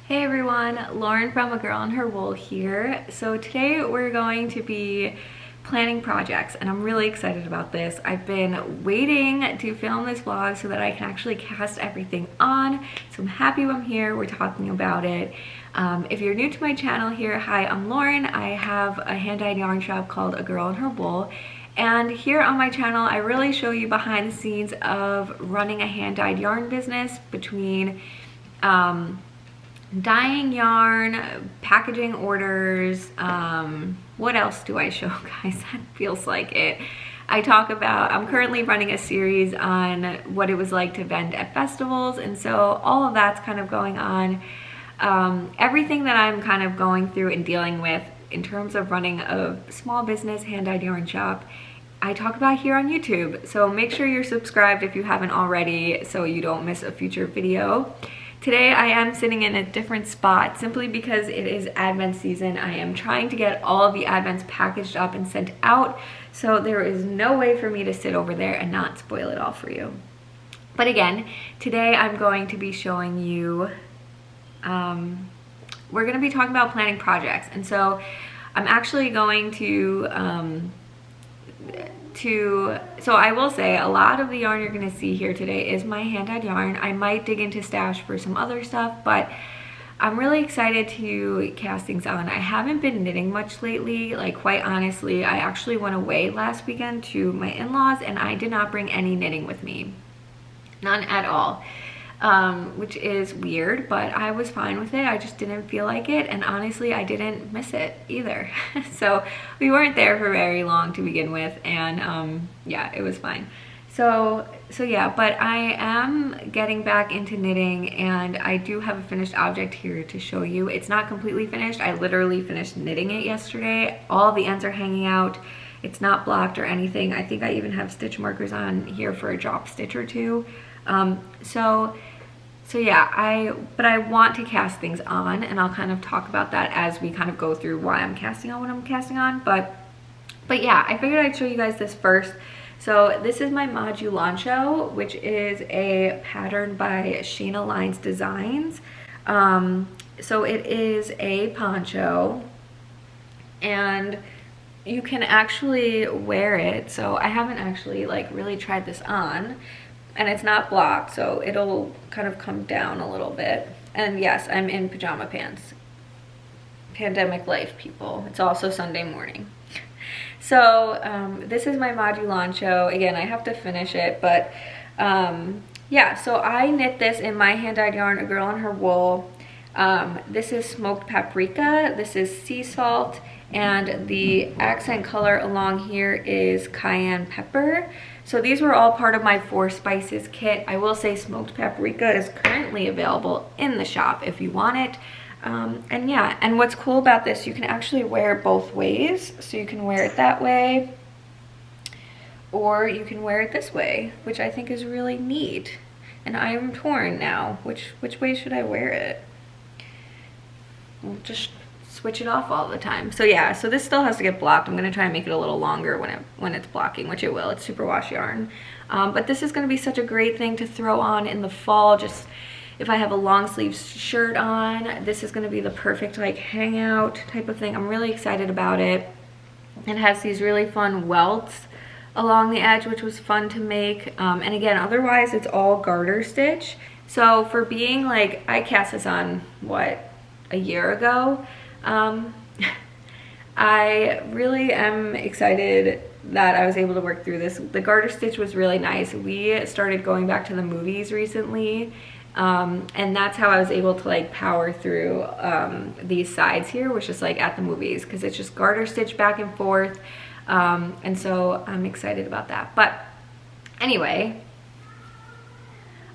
Hey everyone, Lauren from A Girl and Her Wool here. So today we're going to be planning projects and I'm really excited about this. I've been waiting to film this vlog so that I can actually cast everything on. So I'm happy I'm here, we're talking about it. If you're new to my channel here, hi, I'm Lauren. I have a hand-dyed yarn shop called A Girl and Her Wool. And here on my channel, I really show you behind the scenes of running a hand-dyed yarn business between dyeing yarn, packaging orders, what else do I show, guys? That feels like it. I'm currently running a series on what it was like to vend at festivals, and so all of that's kind of going on. Everything that I'm kind of going through and dealing with in terms of running a small business hand-dyed yarn shop, I talk about here on YouTube. So make sure you're subscribed if you haven't already so you don't miss a future video. Today I am sitting in a different spot simply because it is Advent season. I am trying to get all of the Advents packaged up and sent out, so there is no way for me to sit over there and not spoil it all for you. But again, today I'm going to be showing you, we're going to be talking about planning projects, and so I'm actually going to so I will say a lot of the yarn you're going to see here today is my hand-dyed yarn. I might dig into stash for some other stuff, but I'm really excited to cast things on. I haven't been knitting much lately, like quite honestly. I actually went away last weekend to my in-laws and I did not bring any knitting with me. None at all. Which is weird, but I was fine with it. I just didn't feel like it, and honestly I didn't miss it either. So we weren't there for very long to begin with, and yeah, it was fine. So yeah, but I am getting back into knitting, and I do have a finished object here to show you. It's not completely finished. I literally finished knitting it yesterday. All the ends are hanging out. It's not blocked or anything. I think I even have stitch markers on here for a drop stitch or two. So yeah, but I want to cast things on, and I'll kind of talk about that as we kind of go through why I'm casting on what I'm casting on. But yeah, I figured I'd show you guys this first. So this is my Modulancho, which is a pattern by Shayna Lines Designs. So it is a poncho, and you can actually wear it. So I haven't actually like really tried this on. And it's not blocked, so it'll kind of come down a little bit. And yes, I'm in pajama pants. Pandemic life, people. It's also Sunday morning. So this is my Modulancho. Again, I have to finish it, but yeah, so I knit this in my hand-dyed yarn, A Girl and Her Wool. This is smoked paprika, this is sea salt, and the accent color along here is cayenne pepper. So these were all part of my 4 spices kit. I will say smoked paprika is currently available in the shop if you want it. And yeah, and what's cool about this, you can actually wear it both ways. So you can wear it that way, or you can wear it this way, which I think is really neat. And I am torn now. Which way should I wear it? We'll just switch it off all the time. So yeah, so this still has to get blocked. I'm gonna try and make it a little longer when it's blocking, which it will. It's superwash yarn. But this is gonna be such a great thing to throw on in the fall. Just if I have a long sleeve shirt on, this is gonna be the perfect like hangout type of thing. I'm really excited about it. It has these really fun welts along the edge, which was fun to make. And again, otherwise it's all garter stitch. So for being like, I cast this on, what, a year ago? I really am excited that I was able to work through this. The garter stitch was really nice. We started going back to the movies recently, and that's how I was able to like power through these sides here, which is like at the movies, because it's just garter stitch back and forth, and so I'm excited about that. But anyway,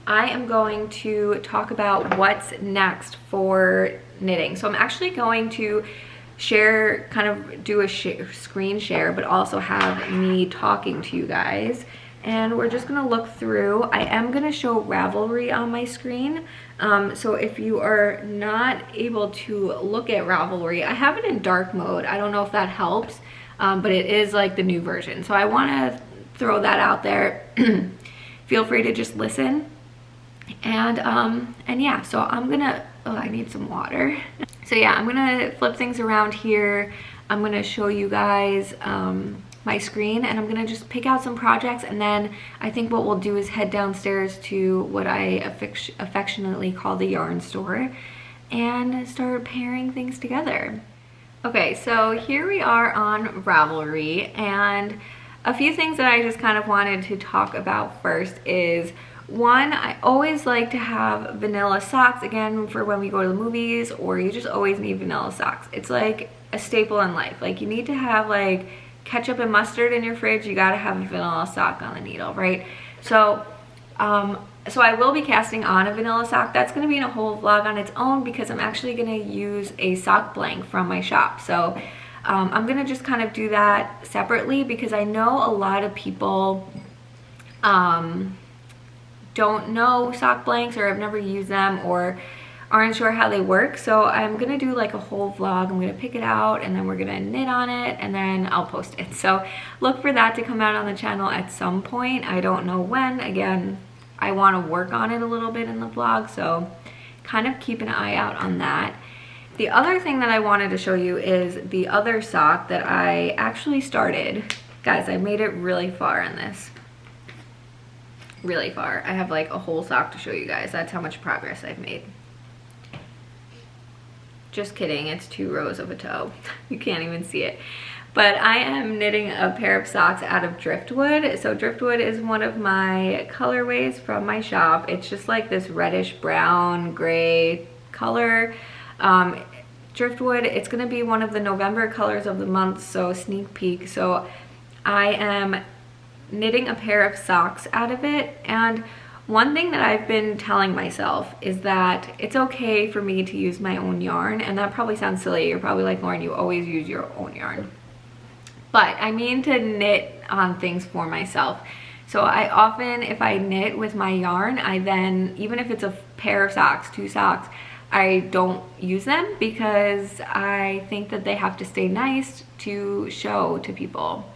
I am going to talk about what's next for knitting. So I'm actually going to share, kind of do a screen share, but also have me talking to you guys. And we're just gonna look through. I am gonna show Ravelry on my screen. So if you are not able to look at Ravelry, I have it in dark mode. I don't know if that helps, but it is like the new version. So I wanna throw that out there. Feel free to just listen. And yeah, so I'm gonna, oh, I need some water. So yeah, I'm gonna flip things around here. I'm gonna show you guys my screen, and I'm gonna just pick out some projects, and then I think what we'll do is head downstairs to what I affectionately call the yarn store and start pairing things together. Okay, so here we are on Ravelry, and a few things that I just kind of wanted to talk about first is, one, I always like to have vanilla socks, again, for when we go to the movies, or you just always need vanilla socks. It's like a staple in life. Like, you need to have like ketchup and mustard in your fridge, you gotta have a vanilla sock on the needle, right? So so I will be casting on a vanilla sock. That's gonna be in a whole vlog on its own because I'm actually gonna use a sock blank from my shop. So I'm gonna just kind of do that separately because I know a lot of people don't know sock blanks or have never used them or aren't sure how they work. So I'm gonna do like a whole vlog. I'm gonna pick it out and then we're gonna knit on it and then I'll post it. So look for that to come out on the channel at some point. I don't know when. Again, I want to work on it a little bit in the vlog, so kind of keep an eye out on that. The other thing that I wanted to show you is the other sock that I actually started. Guys, I made it really far in this. Really far. I have like a whole sock to show you guys. That's how much progress I've made. Just kidding, it's 2 rows of a toe. You can't even see it. But I am knitting a pair of socks out of driftwood. So driftwood is one of my colorways from my shop. It's just like this reddish brown gray color. Driftwood, it's gonna be one of the November colors of the month, so sneak peek. So I am knitting a pair of socks out of it, and one thing that I've been telling myself is that it's okay for me to use my own yarn, and that probably sounds silly. You're probably like, Lauren, you always use your own yarn. But I mean to knit on things for myself. So I often, if I knit with my yarn, I then, even if it's a pair of socks, 2 socks, I don't use them because I think that they have to stay nice to show to people.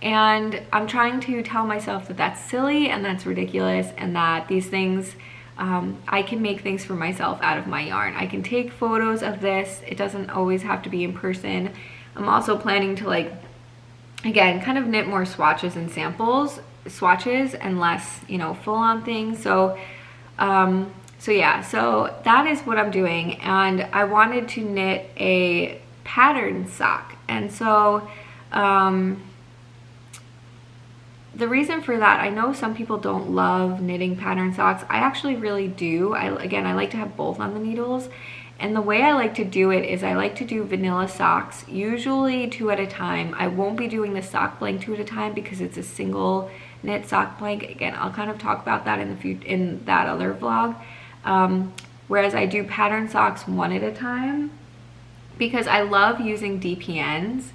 And I'm trying to tell myself that that's silly and that's ridiculous, and that these things, I can make things for myself out of my yarn. I can take photos of this. It doesn't always have to be in person. I'm also planning to, like, again, kind of knit more swatches and swatches and less, you know, full-on things. So yeah, so that is what I'm doing, and I wanted to knit a pattern sock. And so the reason for that, I know some people don't love knitting pattern socks. I actually really do. Again, I like to have both on the needles. And the way I like to do it is I like to do vanilla socks, usually 2 at a time. I won't be doing the sock blank 2 at a time because it's a single knit sock blank. Again, I'll kind of talk about that in that other vlog. Whereas I do pattern socks 1 at a time because I love using DPNs.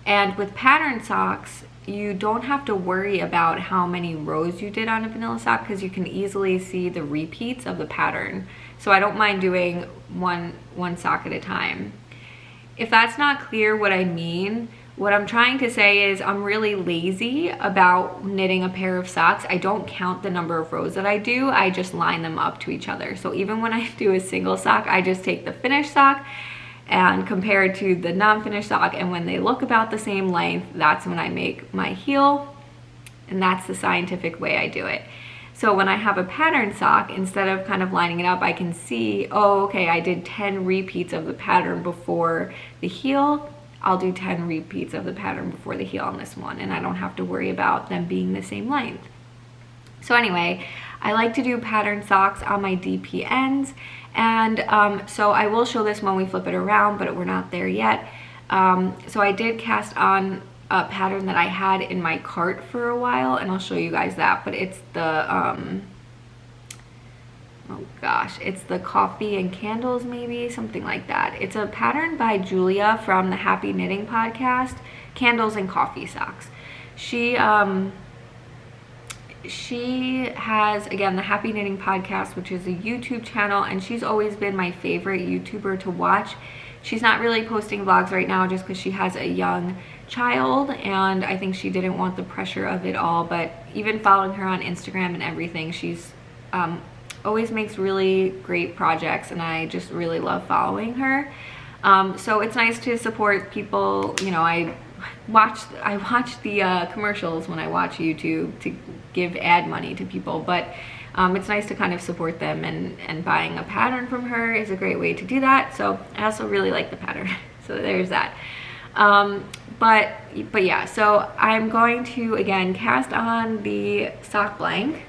And with pattern socks, you don't have to worry about how many rows you did on a vanilla sock because you can easily see the repeats of the pattern. So I don't mind doing one sock at a time. If that's not clear what I mean, what I'm trying to say is I'm really lazy about knitting a pair of socks. I don't count the number of rows that I do. I just line them up to each other. So even when I do a single sock, I just take the finished sock and compare it to the non-finished sock, and when they look about the same length, that's when I make my heel, and that's the scientific way I do it. So when I have a pattern sock, instead of kind of lining it up, I can see, oh, okay, I did 10 repeats of the pattern before the heel. I'll do 10 repeats of the pattern before the heel on this one, and I don't have to worry about them being the same length. So anyway, I like to do pattern socks on my DPNs, and so I will show this when we flip it around, but we're not there yet. So I did cast on a pattern that I had in my cart for a while, and I'll show you guys that, but it's the oh gosh, it's the coffee and candles, maybe something like that. It's a pattern by Julia from the Happy Knitting podcast, Candles and Coffee Socks. She has, again, the Happy Knitting podcast, which is a YouTube channel, and she's always been my favorite YouTuber to watch. She's not really posting vlogs right now just because she has a young child, and I think she didn't want the pressure of it all, but even following her on Instagram and everything, she's always makes really great projects, and I just really love following her. So it's nice to support people. You know, I watch the commercials when I watch YouTube to give ad money to people, but it's nice to kind of support them, and buying a pattern from her is a great way to do that. So I also really like the pattern. So there's that. But yeah, so I'm going to again cast on the sock blank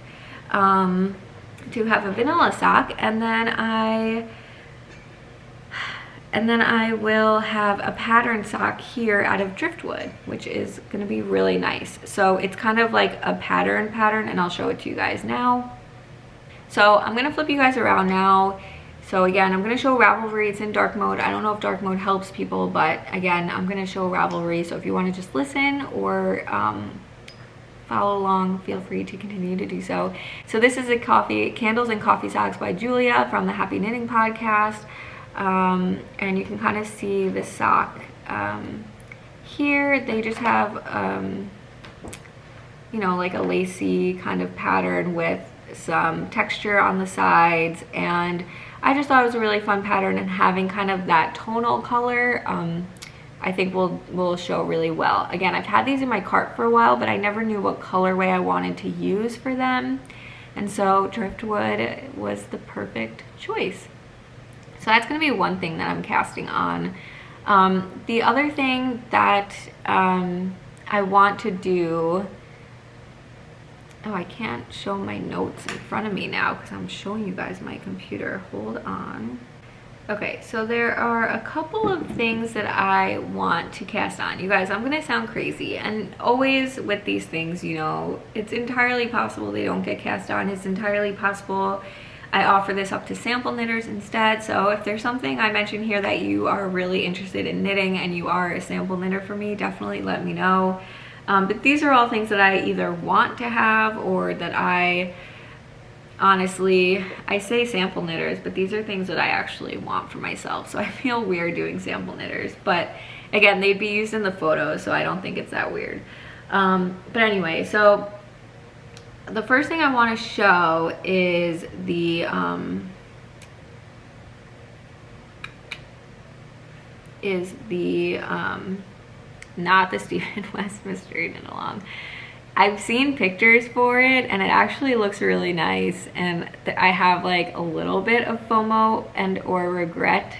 to have a vanilla sock, and then I will have a pattern sock here out of driftwood, which is going to be really nice. So it's kind of like a pattern, and I'll show it to you guys now. So I'm going to flip you guys around now. So again, I'm going to show Ravelry. It's in dark mode. I don't know if dark mode helps people, but again, I'm going to show Ravelry. So if you want to just listen or follow along, feel free to continue to do so. So this is a Candles and Coffee Socks by Julia from the Happy Knitting Podcast. And you can kind of see the sock here. They just have, you know, like a lacy kind of pattern with some texture on the sides, and I just thought it was a really fun pattern, and having kind of that tonal color I think will show really well. Again, I've had these in my cart for a while, but I never knew what colorway I wanted to use for them, and so driftwood was the perfect choice. So that's going to be one thing that I'm casting on. The other thing that I want to do, oh, I can't show my notes in front of me now because I'm showing you guys my computer. Hold on. Okay, so there are a couple of things that I want to cast on. You guys, I'm gonna sound crazy, and always with these things, you know, it's entirely possible they don't get cast on. It's entirely possible I offer this up to sample knitters instead. So if there's something I mentioned here that you are really interested in knitting and you are a sample knitter for me, definitely let me know. But these are all things that I either want to have, or that I honestly, I say sample knitters, but these are things that I actually want for myself. So I feel weird doing sample knitters, but again, they'd be used in the photos, so I don't think it's that weird. But anyway, so the first thing I want to show is the not the Stephen West Mystery Knit Along. I've seen pictures for it, and it actually looks really nice, and I have like a little bit of FOMO and or regret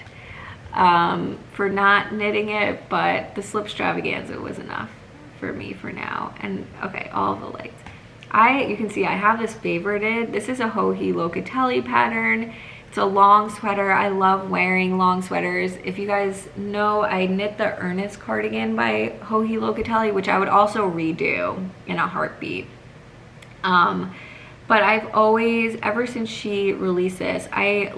for not knitting it, but the Slip Stravaganza was enough for me for now. And okay, all the legs. You can see I have this favorited. This is a Joji Locatelli pattern. It's a long sweater. I love wearing long sweaters. If you guys know, I knit the Ernest cardigan by Joji Locatelli, which I would also redo in a heartbeat. But I've always, ever since she released this, I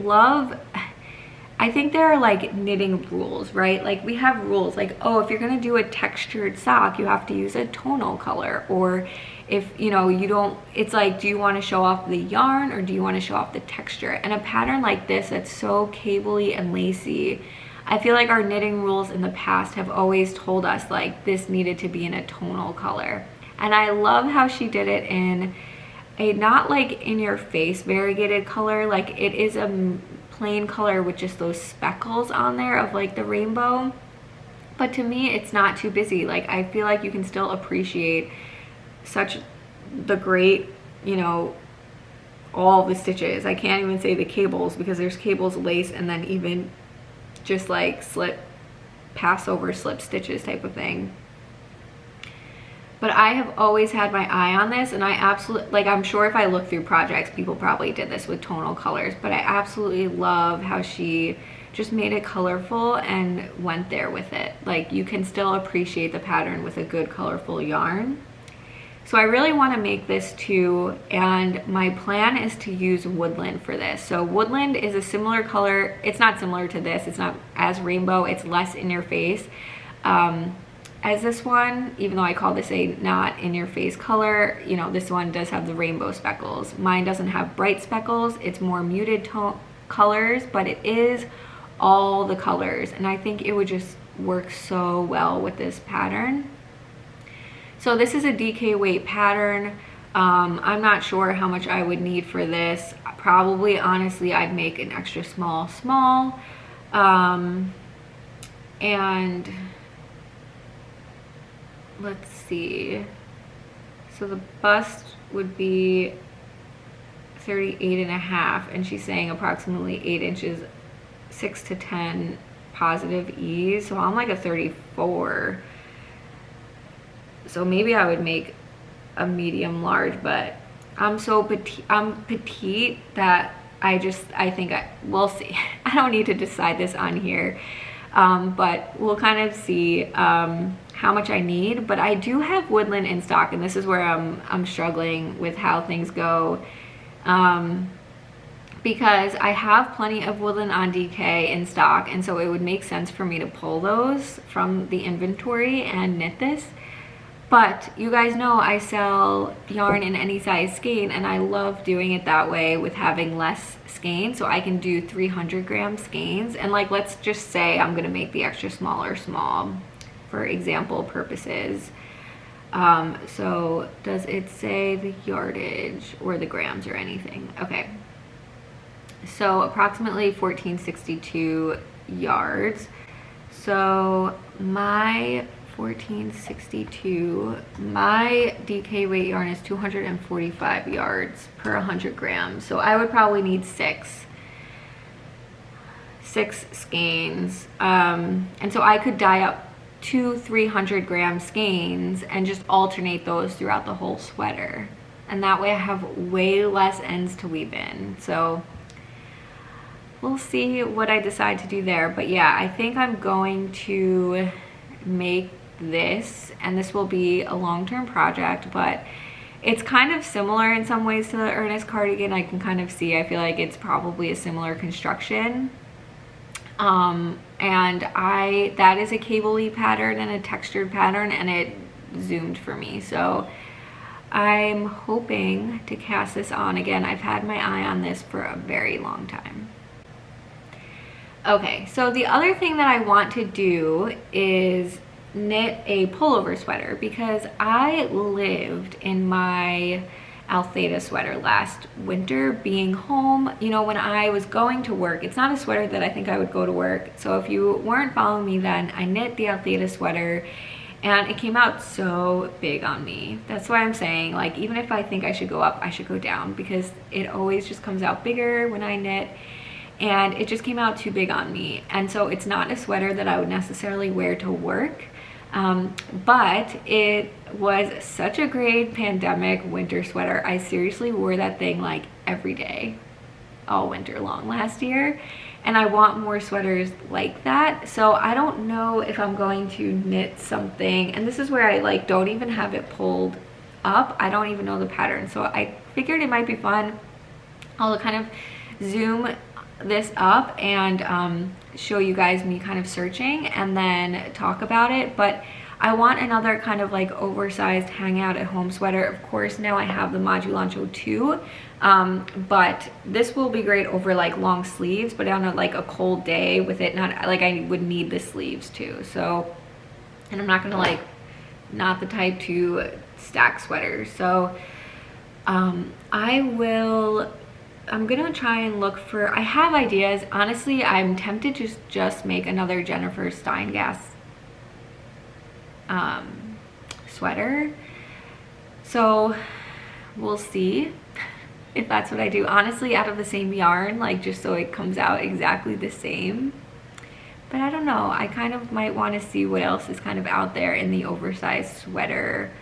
think there are like knitting rules, right? Like we have rules like, oh, if you're gonna do a textured sock, you have to use a tonal color, or if you know you don't, it's like, do you want to show off the yarn or do you want to show off the texture? And a pattern like this that's so cabley and lacy, I feel like our knitting rules in the past have always told us like this needed to be in a tonal color. And I love how she did it in a not like in your face variegated color, like it is a plain color with just those speckles on there of like the rainbow. But to me, it's not too busy. Like I feel like you can still appreciate such the great, you know, all the stitches. I can't even say the cables, because there's cables, lace, and then even just like slip, pass over slip stitches type of thing. But I have always had my eye on this, and I absolutely, like, I'm sure if I look through projects, people probably did this with tonal colors, but I absolutely love how she just made it colorful and went there with it. Like you can still appreciate the pattern with a good colorful yarn. So I really want to make this too, and my plan is to use woodland for this. So woodland is a similar color. It's not similar to this. It's not as rainbow. It's less in your face as this one, even though I call this a not in your face color. You know, this one does have the rainbow speckles. Mine doesn't have bright speckles. It's more muted tone colors, but it is all the colors, and I think it would just work so well with this pattern. So this is a DK weight pattern. I'm not sure how much I would need for this. Probably, honestly, I'd make an extra small. And let's see. So the bust would be 38.5, and she's saying approximately 8 inches, 6 to 10 positive ease. So I'm like a 34. So maybe I would make a medium large, but I'm so petite, I'm petite that I think we'll see. I don't need to decide this on here, but we'll kind of see how much I need. But I do have woodland in stock, and this is where I'm struggling with how things go, because I have plenty of woodland on DK in stock, and so it would make sense for me to pull those from the inventory and knit this. But you guys know I sell yarn in any size skein, and I love doing it that way with having less skein, so I can do 300 gram skeins. And like, let's just say I'm gonna make the extra small for example purposes. So does it say the yardage or the grams or anything? Okay, so approximately 1462 yards. So my 1462, my DK weight yarn is 245 yards per 100 grams. So I would probably need six skeins. And so I could dye up 2 300 gram skeins and just alternate those throughout the whole sweater. And that way I have way less ends to weave in. So we'll see what I decide to do there. But yeah, I think I'm going to make this, and this will be a long-term project, but it's kind of similar in some ways to the Ernest cardigan. I can kind of see, I feel like it's probably a similar construction. And that is a cable-y pattern and a textured pattern, and it zoomed for me. So I'm hoping to cast this on. Again, I've had my eye on this for a very long time. Okay, so the other thing that I want to do is knit a pullover sweater, because I lived in my Altheta sweater last winter being home. You know, when I was going to work, it's not a sweater that I think I would go to work. So if you weren't following me then, I knit the Altheta sweater and it came out so big on me. That's why I'm saying, like, even if I think I should go up, I should go down, because it always just comes out bigger when I knit, and it just came out too big on me. And so it's not a sweater that I would necessarily wear to work. But it was such a great pandemic winter sweater. I seriously wore that thing like every day, all winter long last year. And I want more sweaters like that. So I don't know if I'm going to knit something. And this is where I like don't even have it pulled up. I don't even know the pattern. So I figured it might be fun. I'll kind of zoom this up and show you guys me kind of searching and then talk about it. But I want another kind of like oversized hangout at home sweater. Of course, now I have the Modulancho 2, but this will be great over like long sleeves, but on like a cold day with it, not like I would need the sleeves too. So, and I'm not gonna like, not the type to stack sweaters. So I'm gonna try and look for, I have ideas. Honestly, I'm tempted to just make another Jennifer Steingass sweater. So we'll see if that's what I do. Honestly, out of the same yarn, like just so it comes out exactly the same. But I don't know, I kind of might want to see what else is kind of out there in the oversized sweater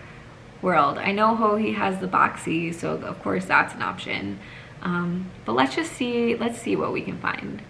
world. I know Hohi has the boxy, so of course that's an option. But let's see what we can find.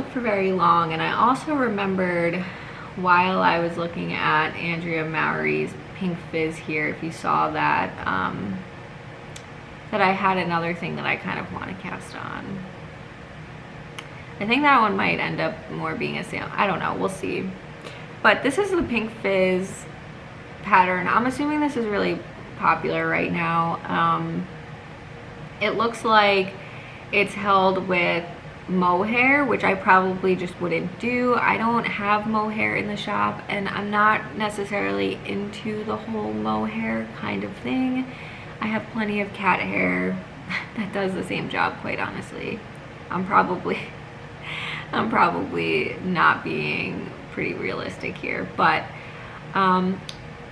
look for very long, and I also remembered while I was looking at Andrea Mowry's Pink Fizz here, if you saw that, that I had another thing that I kind of want to cast on. I think that one might end up more being a sale. I don't know, we'll see. But this is the Pink Fizz pattern. I'm assuming this is really popular right now. It looks like it's held with mohair, which I probably just wouldn't do. I don't have mohair in the shop, and I'm not necessarily into the whole mohair kind of thing. I have plenty of cat hair that does the same job, quite honestly. I'm probably not being pretty realistic here, but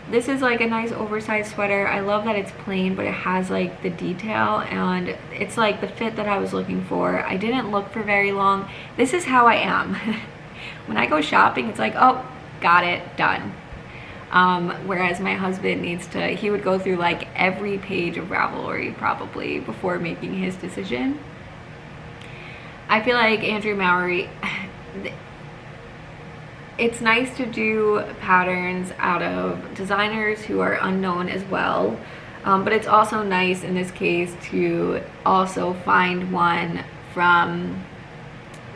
this is like a nice oversized sweater. I love that it's plain, but it has like the detail, and it's like the fit that I was looking for. I didn't look for very long. This is how I am. When I go shopping, it's like, oh, got it, done. Whereas my husband he would go through like every page of Ravelry probably before making his decision. I feel like Andrea Mowry, it's nice to do patterns out of designers who are unknown as well, but it's also nice in this case to also find one from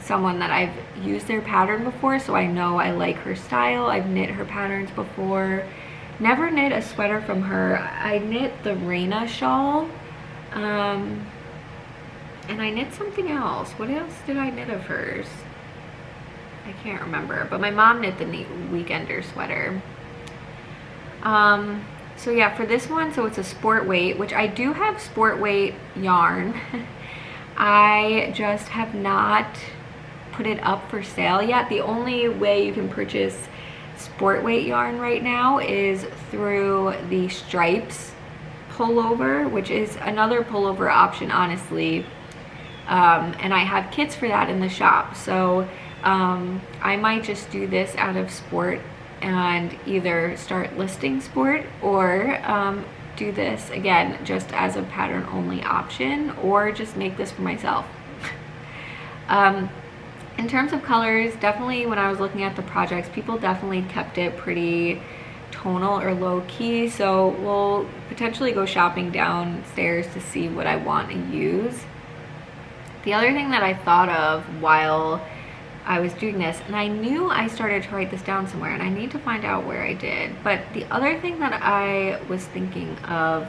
someone that I've used their pattern before, so I know I like her style. I've knit her patterns before. Never knit a sweater from her. I knit the Reina shawl, and I knit something else. What else did I knit of hers? I can't remember, but my mom knit the Weekender sweater. So yeah, for this one, so it's a sport weight, which I do have sport weight yarn. I just have not put it up for sale yet. The only way you can purchase sport weight yarn right now is through the Stripes pullover, which is another pullover option, honestly. And I have kits for that in the shop, so I might just do this out of sport and either start listing sport, or do this again just as a pattern only option, or just make this for myself. In terms of colors, definitely when I was looking at the projects, people definitely kept it pretty tonal or low key, so we'll potentially go shopping downstairs to see what I want to use. The other thing that I thought of while I was doing this, and I knew I started to write this down somewhere, and I need to find out where I did, but the other thing that I was thinking of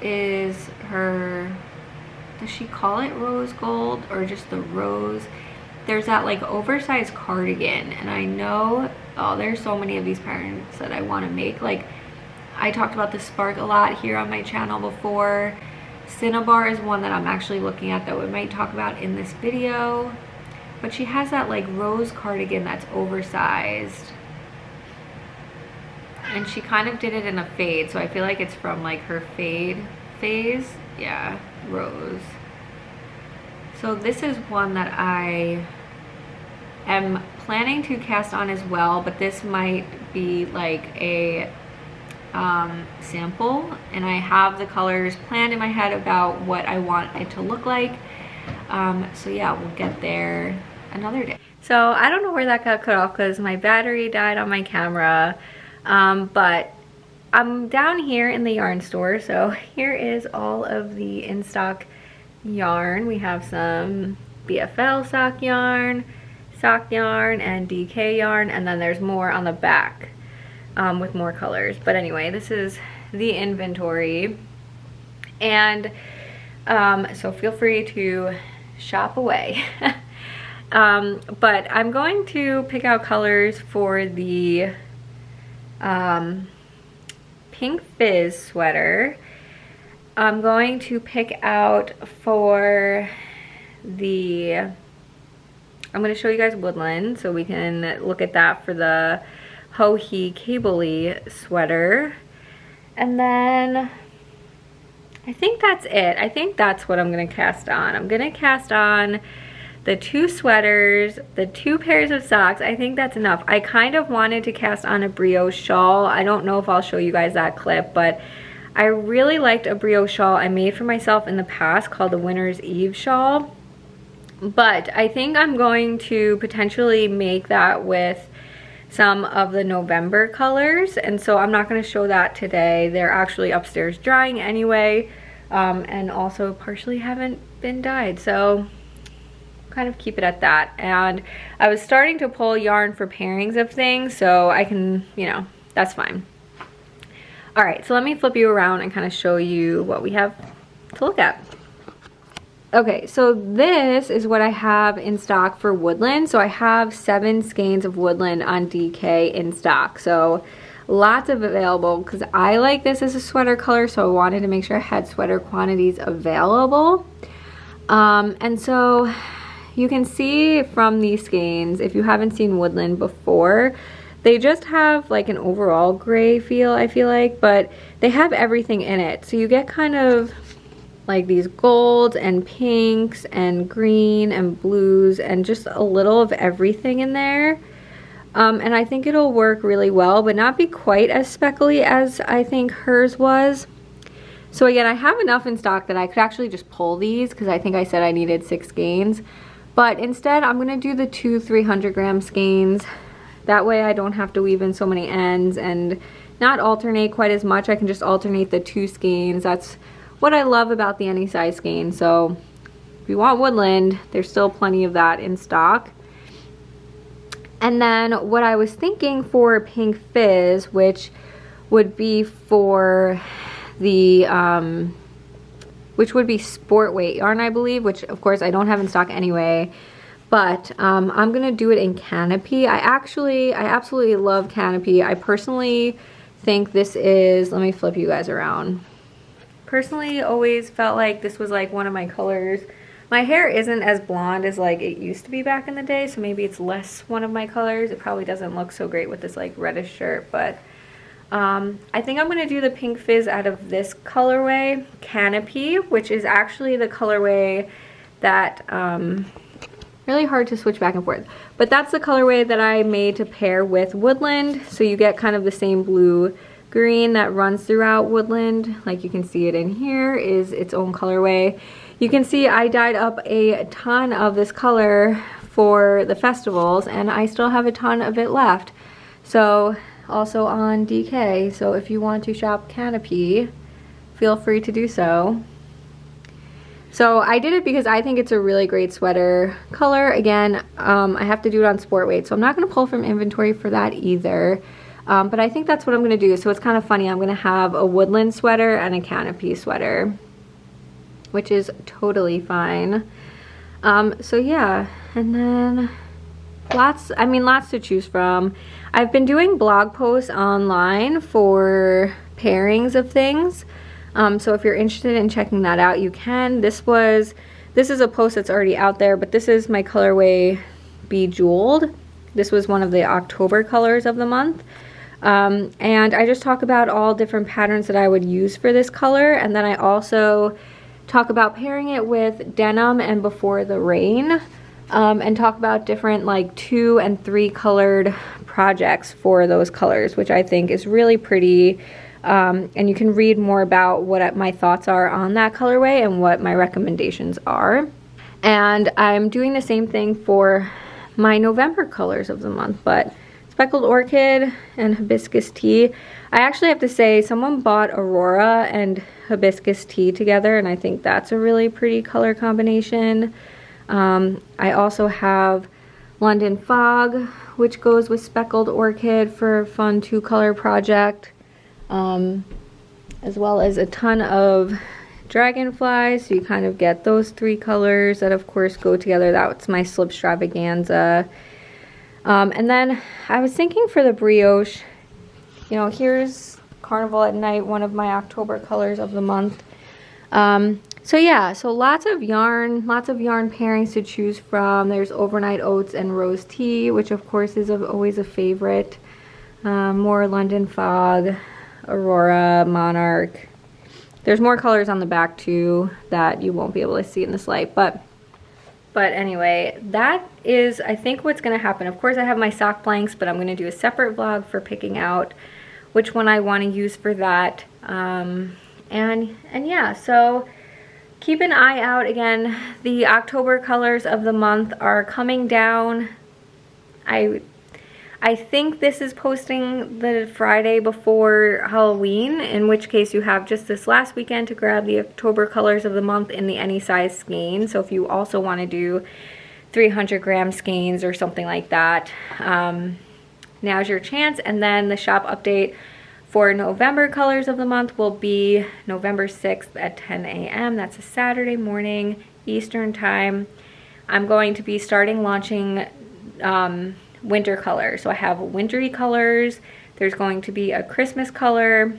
is her, does she call it rose gold or just the rose? There's that like oversized cardigan, and I know, oh, there's so many of these patterns that I want to make. Like, I talked about the Spark a lot here on my channel before. Cinnabar is one that I'm actually looking at that we might talk about in this video. But she has that like rose cardigan that's oversized, and she kind of did it in a fade, so I feel like it's from like her fade phase. Yeah, rose. So this is one that I am planning to cast on as well, but this might be like a sample, and I have the colors planned in my head about what I want it to look like. So yeah, we'll get there another day. So I don't know where that got cut off because my battery died on my camera, but I'm down here in the yarn store. So here is all of the in-stock yarn. We have some BFL sock yarn, and DK yarn, and then there's more on the back with more colors. But anyway, this is the inventory, and so feel free to shop away. But I'm going to pick out colors for the Pink Fizz sweater. I'm going to pick out for the, I'm going to show you guys Woodland so we can look at that for the Ho-He Cable-y sweater. And then I think that's it. I think that's what I'm going to cast on. I'm going to cast on the 2 sweaters, the 2 pairs of socks. I think that's enough. I kind of wanted to cast on a brioche shawl. I don't know if I'll show you guys that clip, but I really liked a brioche shawl I made for myself in the past called the Winter's Eve shawl. But I think I'm going to potentially make that with some of the November colors, and so I'm not going to show that today. They're actually upstairs drying anyway, and also partially haven't been dyed, so kind of keep it at that. And I was starting to pull yarn for pairings of things, so I can, you know, that's fine. All right, so let me flip you around and kind of show you what we have to look at. Okay, so this is what I have in stock for Woodland. So I have 7 skeins of Woodland on DK in stock. So lots of available because I like this as a sweater color, so I wanted to make sure I had sweater quantities available. And so you can see from these skeins, if you haven't seen Woodland before, they just have like an overall gray feel, I feel like, but they have everything in it. So you get kind of like these golds and pinks and green and blues and just a little of everything in there. And I think it'll work really well, but not be quite as speckly as I think hers was. So again, I have enough in stock that I could actually just pull these because I think I said I needed 6 skeins. But instead, I'm gonna do the 2 300-gram skeins. That way I don't have to weave in so many ends and not alternate quite as much. I can just alternate the 2 skeins. That's what I love about the any size skein. So if you want Woodland, there's still plenty of that in stock. And then what I was thinking for Pink Fizz, which would be for the which would be sport weight yarn, I believe, which of course I don't have in stock anyway, but I'm gonna do it in Canopy. I absolutely love Canopy. I personally think this is, let me flip you guys around. Personally, always felt like this was like one of my colors. My hair isn't as blonde as like it used to be back in the day, so maybe it's less one of my colors. It probably doesn't look so great with this like reddish shirt, but I think I'm gonna do the Pink Fizz out of this colorway, Canopy, which is actually the colorway that, really hard to switch back and forth, but that's the colorway that I made to pair with Woodland. So you get kind of the same blue green that runs throughout Woodland. Like you can see it in here is its own colorway. You can see I dyed up a ton of this color for the festivals and I still have a ton of it left. So also on DK, so if you want to shop Canopy, feel free to do so. So I did it because I think it's a really great sweater color. Again, I have to do it on sport weight, so I'm not going to pull from inventory for that either. But I think that's what I'm going to do. So it's kind of funny. I'm going to have a Woodland sweater and a Canopy sweater, which is totally fine. So yeah, and then lots to choose from. I've been doing blog posts online for pairings of things. So if you're interested in checking that out, you can. This is a post that's already out there, but this is my colorway Bejeweled. This was one of the October colors of the month. And I just talk about all different patterns that I would use for this color, and then I also talk about pairing it with denim and Before the Rain, and talk about different like 2 and 3 colored projects for those colors, which I think is really pretty. And you can read more about what my thoughts are on that colorway and what my recommendations are. And I'm doing the same thing for my November colors of the month, but Speckled Orchid and Hibiscus Tea. I actually have to say someone bought Aurora and Hibiscus Tea together, and I think that's a really pretty color combination. I also have London Fog, which goes with Speckled Orchid for a fun 2-color project, as well as a ton of Dragonflies, so you kind of get those 3 colors that of course go together. That's my Slip Stravaganza. And then I was thinking for the Brioche, you know, here's Carnival at Night, one of my October colors of the month. So yeah, so lots of yarn pairings to choose from. There's Overnight Oats and Rose Tea, which of course is always a favorite. More London Fog, Aurora, Monarch. There's more colors on the back too that you won't be able to see in this light, but anyway, that is I think what's going to happen. Of course I have my sock blanks, but I'm going to do a separate vlog for picking out which one I want to use for that. And yeah, so keep an eye out. Again, the October colors of the month are coming down. I think this is posting the Friday before Halloween, in which case you have just this last weekend to grab the October colors of the month in the any size skein. So if you also want to do 300 gram skeins or something like that, now's your chance. And then the shop update for November colors of the month will be November 6th at 10 a.m. That's a Saturday morning, Eastern time. I'm going to be starting launching winter colors. So I have wintry colors, there's going to be a Christmas color,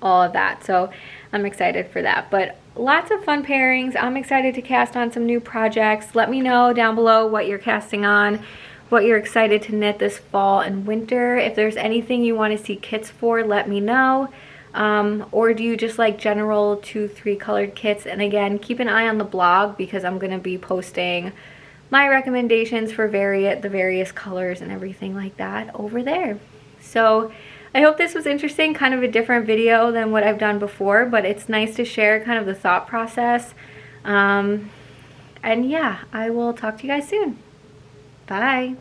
all of that. So I'm excited for that. But lots of fun pairings. I'm excited to cast on some new projects. Let me know down below what you're casting on, what you're excited to knit this fall and winter. If there's anything you want to see kits for, let me know. Or do you just like general 2-3 colored kits? And again, keep an eye on the blog because I'm going to be posting my recommendations for the various colors and everything like that over there. So I hope this was interesting, kind of a different video than what I've done before, but it's nice to share kind of the thought process. And yeah, I will talk to you guys soon. Bye.